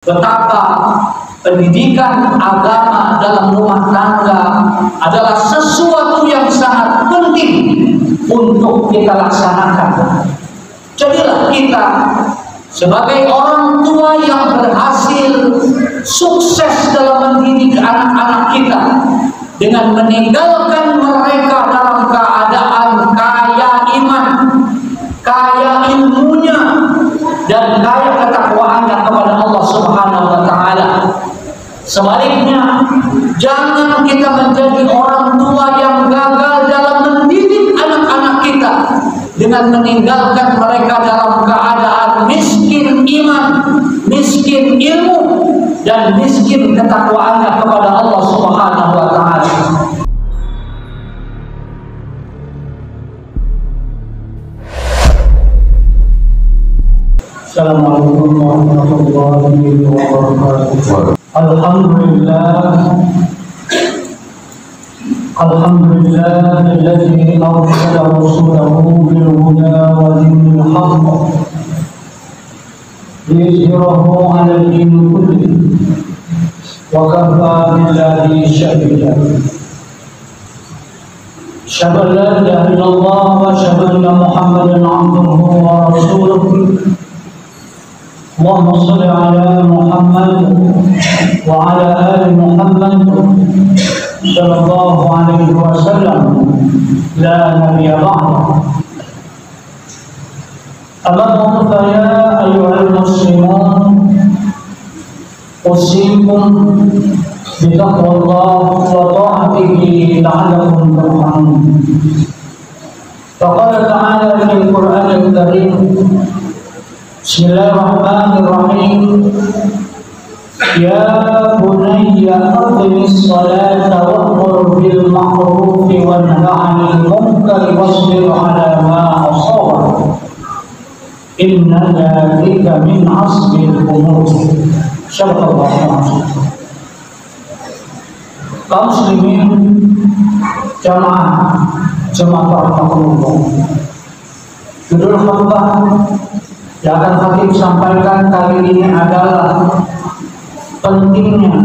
Betapa pendidikan agama dalam rumah tangga adalah sesuatu yang sangat penting untuk kita laksanakan. Jadilah kita sebagai orang tua yang berhasil sukses dalam mendidik anak-anak kita dengan meninggalkan mereka dalam keadaan kaya iman, kaya ilmunya, dan kaya ketakwaannya kepada Allah Subhanahu wa Ta'ala. Sebaliknya, jangan kita menjadi orang tua yang gagal dalam mendidik anak-anak kita dengan meninggalkan mereka dalam keadaan miskin iman, miskin ilmu, dan miskin ketakwaannya kepada Allah Subhanahu wa Ta'ala. Assalamualaikum warahmatullahi wabarakatuh. Alhamdulillahilladzi arsala rasulahu bil huda wa dinil haqq liyuzhirahu 'alal dini kullihi wa kafaa billahi shahida. Asyhadu an la ilaha illallah wa asyhadu anna Muhammadan 'abduhu wa rasuluh. Allahumma shalli ala Muhammad wa ala ali Muhammad sallallahu alaihi wasallam. La nabiyya ba'da. Amma ba'du fa ya ayyuhal muslimun, usikum bi taqwallah wa ta'atihi la'allakum turhamun. Faqala ta'ala fil Qur'anil Karim, Bismillahirrahmanirrahim. Ya bunayya aqimis salata wa'mur bil ma'ruf wa nahy 'anil munkar wasbir 'ala ma asabak. Inna dzalika min 'azmil umur. Sallallahu alaihi wasallam. Kaum muslimin jamaah rahmatullah. Judul khutbah yang akan Khatib sampaikan kali ini adalah pentingnya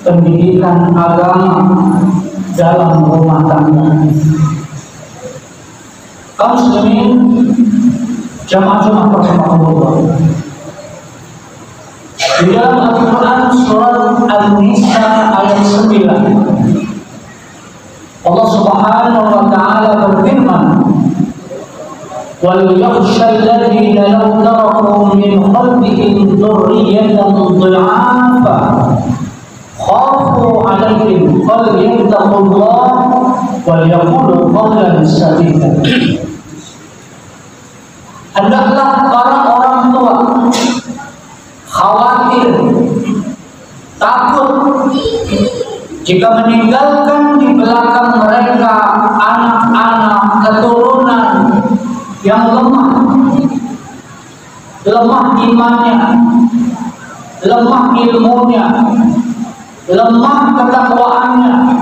pendidikan agama dalam rumah tangga. Kaum muslimin jamaah rahmatullah. Di dalam Al-Quran surat An-Nisa ayat 9, Allah Subhanahu wa Ta'ala berfirman, وَلْيَخْشَى الَّذِينَ لَوْ تَرَكُوا مِنْ خَلْفِهِمْ ذُرِّيَّةً ضِعَافًا خَافُوا عَلَيْهِمْ فَلْيَتَّقُوا اللَّهَ وَلْيَقُولُوا قَوْلًا سَدِيدًا. Hendaklah para orang tua khawatir, takut jika meninggalkan di belakang mereka anak-anak keturunan yang lemah imannya, lemah ilmunya, lemah ketakwaannya,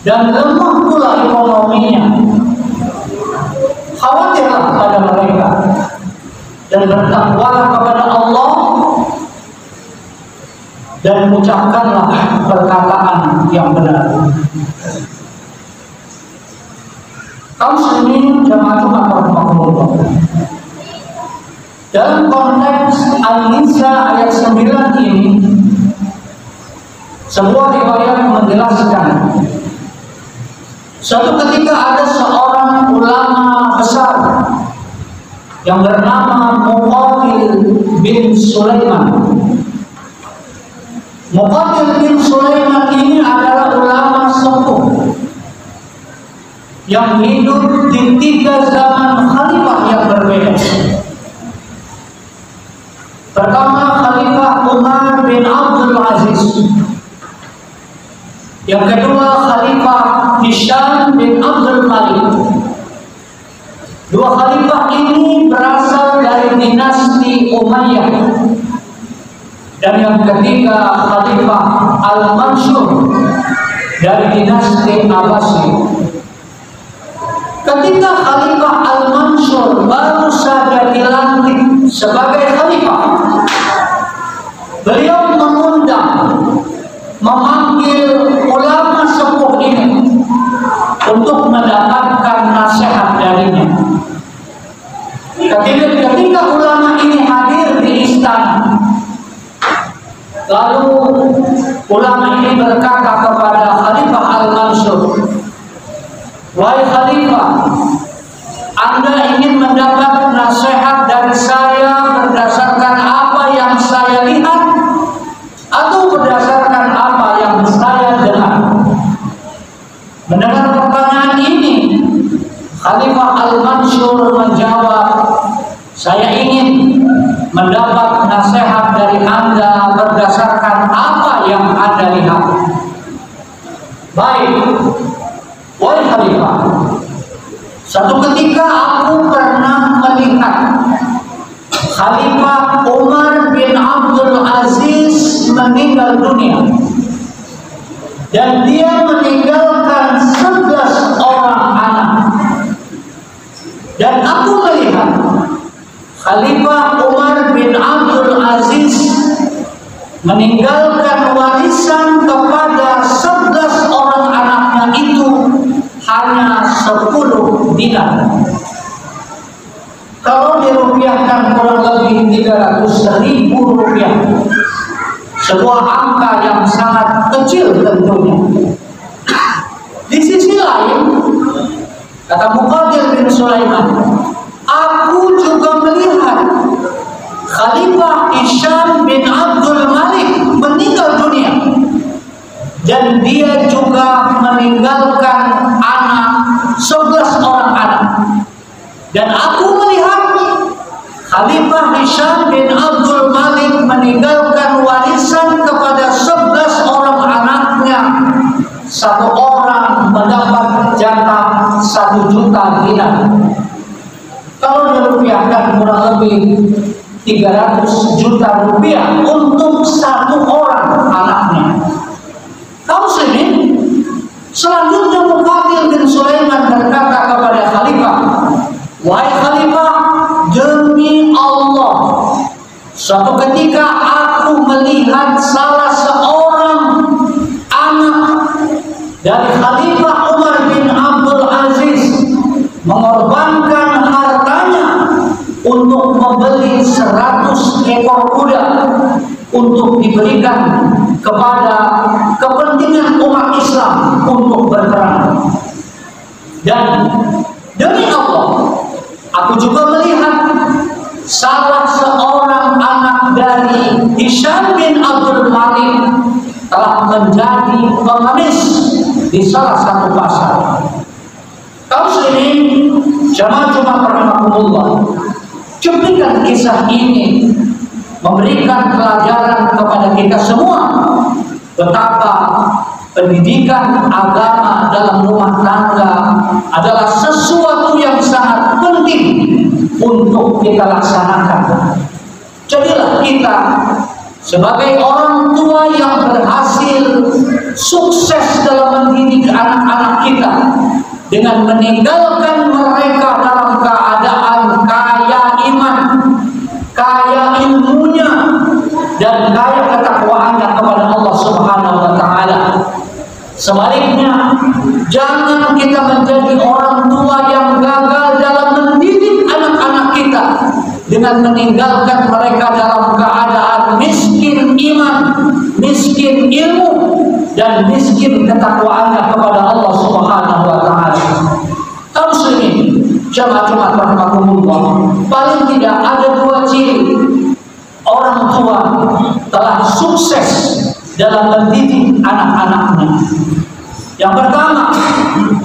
dan lemah pula ekonominya. Khawatirlah pada mereka dan bertakwalah kepada Allah dan ucapkanlah perkataan yang benar. Kaum muslimin jamaah rahmatullah. Dalam konteks An-Nisa ayat 9 ini, sebuah riwayat menjelaskan suatu ketika ada seorang ulama besar yang bernama Muqatil bin Sulaiman. Muqatil bin Sulaiman ini adalah ulama sepuh yang hidup di 3 zaman khalifah yang berbeda. Pertama, Khalifah Umar bin Abdul Aziz. Yang kedua, Khalifah Hisham bin Abdul Malik. Dua khalifah ini berasal dari dinasti Umayyah. Dan yang ketiga, Khalifah Al-Mansur dari dinasti Abbasi. Ketika Khalifah Al-Mansur baru saja dilantik sebagai khalifah, memanggil ulama sepuh ini untuk mendapatkan nasihat darinya. Ketika ulama ini hadir di istana, lalu ulama ini berkata kepada Khalifah Al-Mansur, "Wahai Khalifah, Anda ingin mendapat nasihat dari saya berdasarkan apa yang saya lihat atau berdasarkan apa yang saya dengar?" Mendengar pertanyaan ini, Khalifah Al-Mansur menjawab, "Saya ingin mendapat nasihat dari Anda berdasarkan apa yang Anda lihat." Baik, wahai Khalifah, satu ketika aku pernah melihat Khalifah Umar bin Abdul Aziz meninggal dunia, dan dia meninggalkan 11 orang anak. Dan aku melihat Khalifah Umar bin Abdul Aziz meninggalkan warisan kepada 11 orang anaknya itu hanya 10 dinar. Kalau dirupiahkan kurang lebih 300.000 rupiah, sebuah angka yang sangat kecil tentunya. Di sisi lain, kata Muqatil bin Sulaiman, aku juga melihat Khalifah Hisham bin Abdul Malik meninggal dunia, dan dia juga meninggalkan anak, 11 orang anak. Dan aku melihat Khalifah Hisham bin Abdul Malik meninggalkan warisan kepada 11 orang anaknya. Satu orang mendapat jatah 1 juta dinar. Kalau dirupiahkan kurang lebih 300 juta rupiah untuk 1 orang anaknya. Kaum muslimin, selanjutnya Muqatil bin Sulaiman berkata kepada Khalifah, "Wahai Khalifah, demi Allah, suatu ketika aku melihat salah seorang anak dari Khalifah Umar bin Abdul Aziz mengorbankan hartanya untuk membeli 100 ekor kuda untuk diberikan kepada kepentingan umat Islam untuk berperang. Dan demi Allah, aku juga melihat salah seorang anak dari Hisham bin Abdul Malik telah menjadi pengemis di salah satu pasar." Kaum muslimin, jamaah Jumat rahimakumullah, cuplikan kisah ini memberikan pelajaran kepada kita semua betapa pendidikan agama dalam rumah tangga adalah sesuatu yang sangat penting untuk kita laksanakan. Jadilah kita sebagai orang tua yang berhasil sukses dalam mendidik anak-anak kita dengan meninggalkan mereka dalam keadaan kaya iman, kaya ilmunya, dan kaya ketakwaannya kepada Allah Subhanahu wa Ta'ala. Sebaliknya, jangan kita menjadi orang tua yang gagal dalam mendidik anak-anak kita dengan meninggalkan mereka dalam keadaan miskin iman, miskin ilmu, dan miskin ketakwaannya kepada Allah Subhanahu wa Ta'ala. Kaum muslimin, jamaah Jumat rahimakumullah, paling tidak ada 2 ciri orang tua telah sukses dalam mendidik anak-anaknya. Yang pertama,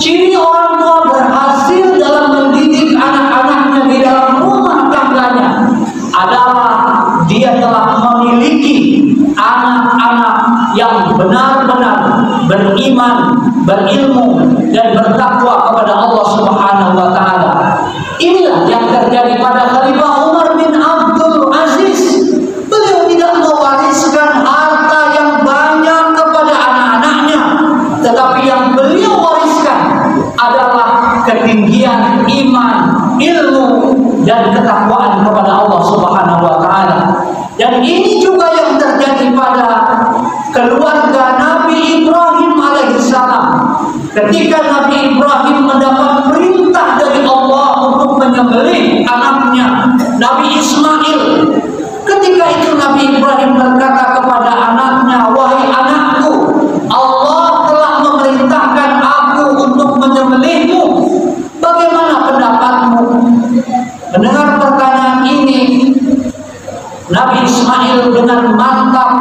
ciri orang tua berhasil dalam mendidik anak-anaknya di dalam rumah tangganya adalah dia telah memiliki anak-anak yang benar-benar beriman, berilmu, dan bertakwa kepada Allah Subhanahu wa Ta'ala. Inilah yang terjadi pada Khalifah Umar bin Abdul Aziz. Beliau tidak mewariskan harta yang banyak kepada anak-anaknya, tetapi yang beliau wariskan adalah ketinggian iman, ilmu, dan ketakwaan kepada Allah Subhanahu wa Ta'ala. Dan ini juga yang terjadi pada keluarga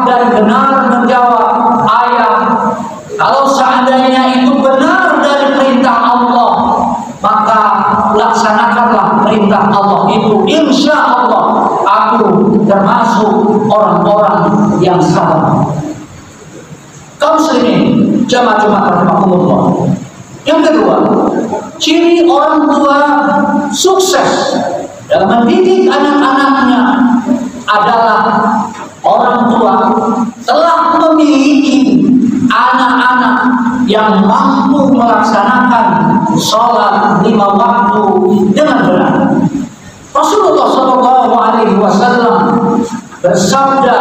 dan benar menjawab, ayah, kalau seandainya itu benar dari perintah Allah, maka laksanakanlah perintah Allah itu. Insya Allah aku termasuk orang-orang yang sabar. Kaum muslimin, jamaah rahimakumullah. Yang kedua, ciri orang tua sukses dalam mendidik anak-anaknya adalah orang tua telah memiliki anak-anak yang mampu melaksanakan sholat 5 waktu dengan benar. Rasulullah SAW bersabda,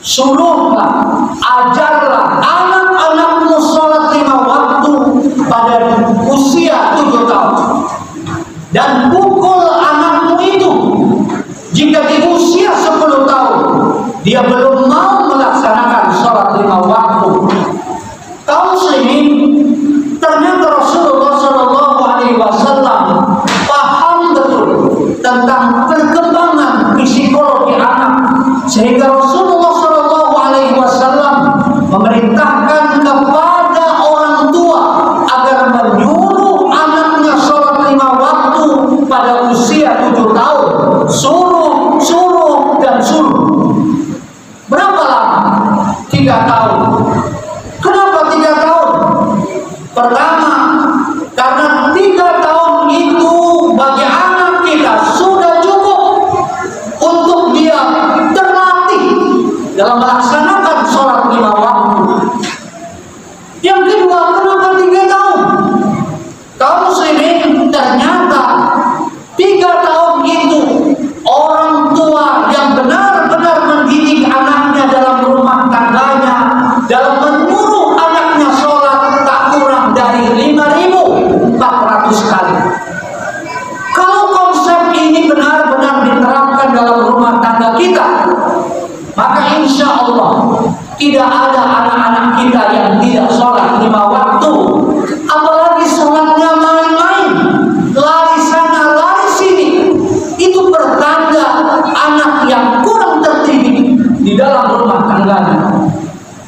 suruhlah, ajarlah anak-anakmu sholat 5 waktu pada usia 7 tahun, dan pukul anakmu itu jika di usia 10 tahun dia belum mau melaksanakan sholat 5 waktu. Kaum muslimin, ternyata Rasulullah SAW paham betul tentang perkembangan psikologi anak, sehingga Rasulullah SAW memerintahkan kepada orang tua agar menyuruh anaknya sholat 5 waktu pada usia 7 tahun. Suruh dan suruh. Berapa lama? 3 tahun. Kenapa 3 tahun? Pertama, karena 3 tahun itu bagi anak kita sudah cukup untuk dia terlatih dalam melaksanakan sholat 5 waktu. Yang kedua, kenapa 3 tahun? Kaum muslimin, ternyata 3 tahun itu orang tua yang benar-benar mendidik anaknya dalam rumah tangganya, dalam menyuruh anaknya sholat tak kurang dari 5.400 kali. Kalau konsep ini benar-benar diterapkan dalam rumah tangga kita, maka insya Allah tidak ada anak-anak kita yang tidak sholat 5 waktu. Apalagi sholatnya main-main, lari sana lari sini. Itu pertanda anak yang kurang terdidik di dalam rumah tangganya.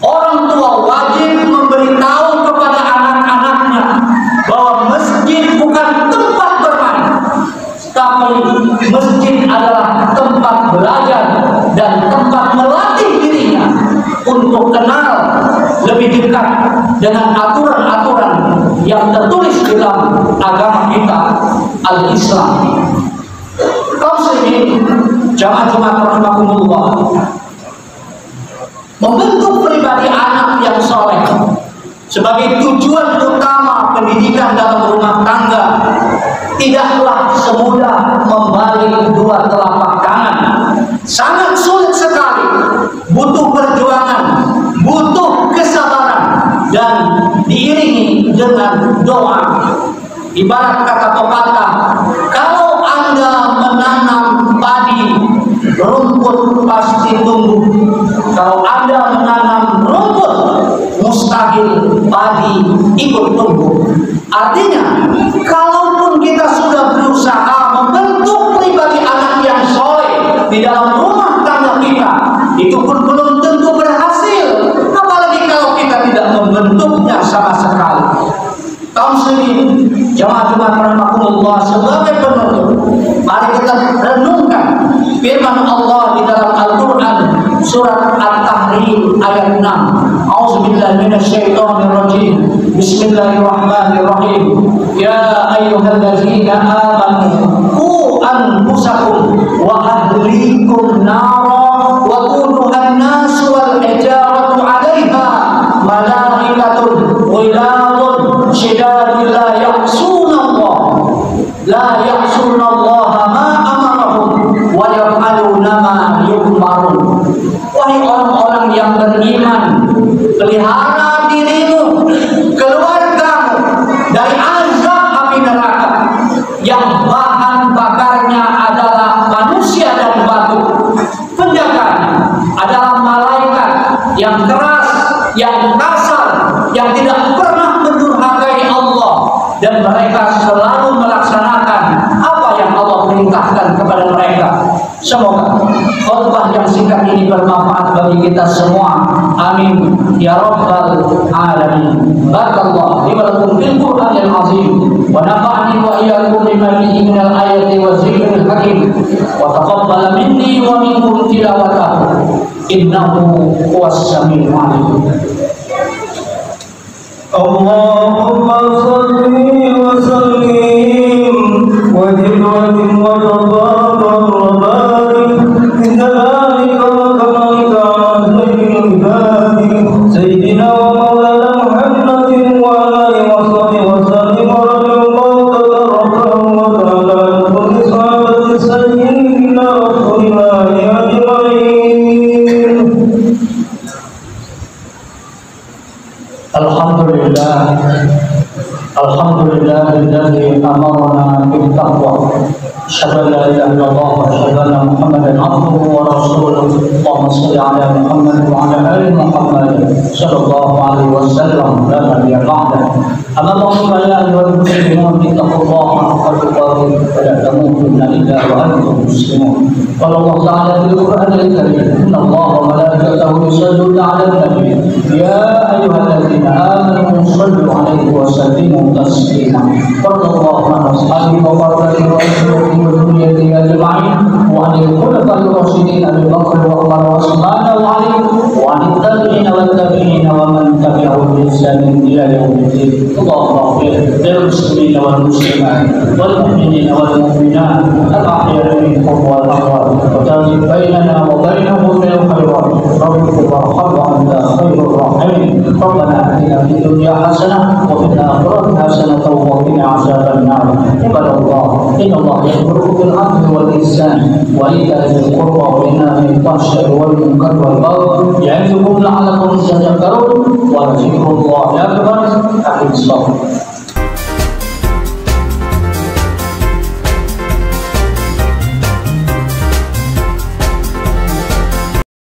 Orang tua wajib memberitahu kepada anak-anaknya bahwa masjid bukan tempat bermain, tapi masjid adalah tempat belajar dan tempat melatih dirinya untuk kenal lebih dekat dengan aturan-aturan yang tertulis dalam agama kita, al-Islam. Kaum muslimin, jamaah rahimakumullah, membentuk pribadi anak yang soleh sebagai tujuan utama pendidikan dalam rumah tangga tidaklah semudah membalik 2 telapak tangan. Sangat sulit sekali, butuh perjuangan, butuh kesabaran, dan diiringi dengan doa. Ibarat kata pepatah, kalau Anda menanam padi, rumput pasti tumbuh. Kalau Anda menanam rumput, mustahil padi ikut tumbuh. Artinya, kalaupun kita sudah berusaha membentuk pribadi anak yang soleh di dalam rumah tangga kita, itu pun belum tentu berhasil. Apalagi kalau kita tidak membentuknya sama sekali. Kaum muslimin, jamaah rahimakumullah, sebagai penutup, mari kita renungkan firman Allah di dalam Al-Quran surat At-Tahrim ayat 6. A'udzubillahi minasyaitonirrajim. Bismillahirrahmanirrahim. Ya ayyuhalladzina amanu qu anfusakum wa ahlikum nara wa quduha an-nas wal hijaratu 'alaiha malaikatun ghiladun syidadun la ya'suna Allah ma amarahum wa yaf'aluna ma yu'marun. Wahai orang-orang yang beriman, pelihara dirimu, keluargamu dari azab api neraka yang bahan bakarnya adalah manusia dan batu. Penjaganya adalah malaikat yang keras, yang kasar, yang tidak pernah mendurhakai Allah, dan mereka selalu melaksanakan apa yang Allah perintahkan kepada mereka. mereka. Semoga khutbah yang singkat ini bermanfaat bagi kita semua. Amin ya rabbal alamin. Barakallahu li wa lakum fil Qur'anil azim wa nafa'ani wa iyyakum bima fihi minal ayati wa zikril hakim wa taqabbal minni wa minkum tilawatahu innahu huwas samiul alim. Allahumma salli wa sallim wa zid wa tabarak wa barik bi jalalika wa kamalika ala sayyidil ibadi sayyidina wa maulana Muhammadin wa ala alihi wa sahbihi wa sallim wa radiyallahu tabaraka wa ta'ala an kulli sahabati sayyidina rasulillahi ajma'in. Alhamdulillahilladzi amarna bil taqwa. Asyhadu an la ilaha illallah wa asyhadu anna Muhammadan abduhu wa rasuluh. Allahumma shalli ala Muhammad wa ala ali Muhammad sallallahu alaihi wasallam la nabiyya ba'da. Amma ba'du fa ya ayyuhal muslimun ittaqullaha haqqa tuqatih wa la tamutunna illa wa antum muslimun. Qala Allah ta'ala fil Qur'anil karim, inna Allaha wa malaikatahu yusalluna 'alan nabiy ya ayyuhalladzina amanu sallu 'alaihi wa sallimu taslima. Radhiyallahu anhu ashabihi wa barakatuhu wa وذريته أجمعين وعن الخلفاء الراشدين أبي بكر وعمر وعثمان وعلي وعن التابعين والتابعين ومن تبعهم بإحسان إلى يوم الدين. اللهم اغفر للمسلمين والمسلمات والمؤمنين والمؤمنات الأحياء منهم والأموات وتابع بيننا وبينهم بالخيرات ربك وارحم وأنت خير الراحمين. ربنا آتنا في الدنيا حسنة وفي الآخرة حسنة وقنا عذاب النار. عباد الله إن الله يأمركم بالعدل والإحسان وإيتاء ذي القربى وينهى عن الفحشاء والمنكر والبغي يعظكم لعلكم تذكرون ولذكر الله أكبر. أقم الصلاة.